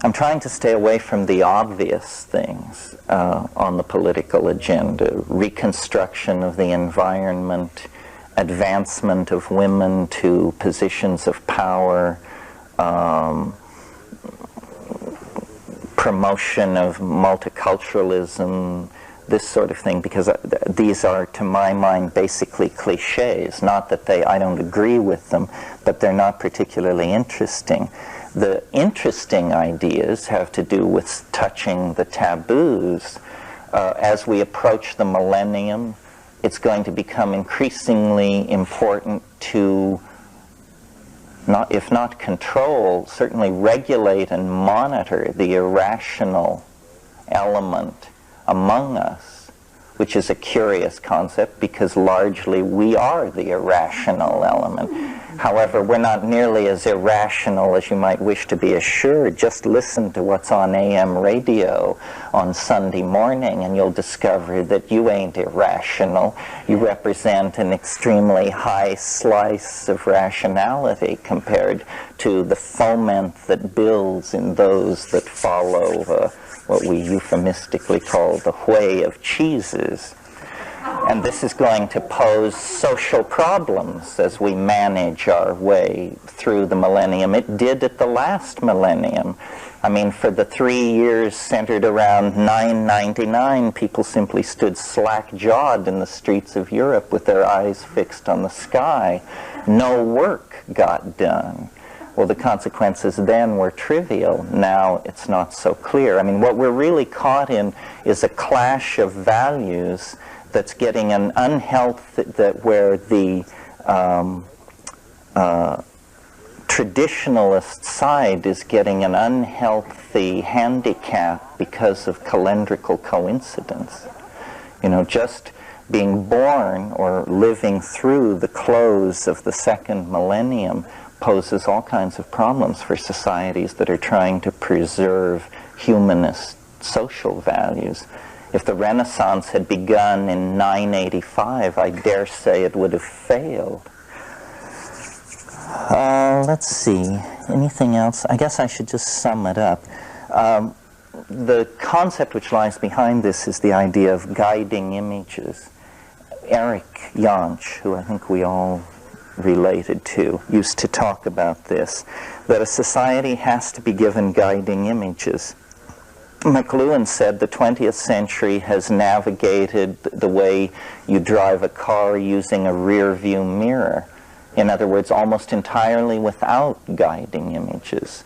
I'm trying to stay away from the obvious things on the political agenda: reconstruction of the environment, advancement of women to positions of power, promotion of multiculturalism, this sort of thing, because these are, to my mind, basically cliches. Not that I don't agree with them, but they're not particularly interesting. The interesting ideas have to do with touching the taboos. As we approach the millennium, it's going to become increasingly important to, if not control, certainly regulate and monitor the irrational element among us, which is a curious concept because largely we are the irrational element. However, we're not nearly as irrational as you might wish to be assured. Just listen to what's on AM radio on Sunday morning and you'll discover that you ain't irrational. You represent an extremely high slice of rationality compared to the foment that builds in those that follow what we euphemistically call the way of cheeses. And this is going to pose social problems as we manage our way through the millennium. It did at the last millennium. I mean, for the 3 years centered around 999, people simply stood slack-jawed in the streets of Europe with their eyes fixed on the sky. No work got done. Well, the consequences then were trivial. Now it's not so clear. I mean, what we're really caught in is a clash of values that's getting an unhealthy, where the traditionalist side is getting an unhealthy handicap because of calendrical coincidence. You know, just being born or living through the close of the second millennium poses all kinds of problems for societies that are trying to preserve humanist social values. If the Renaissance had begun in 985, I dare say it would have failed. Let's see, anything else? I guess I should just sum it up. The concept which lies behind this is the idea of guiding images. Eric Jansch, who I think we all related to, used to talk about this, that a society has to be given guiding images. McLuhan said the 20th century has navigated the way you drive a car using a rear view mirror. In other words, almost entirely without guiding images.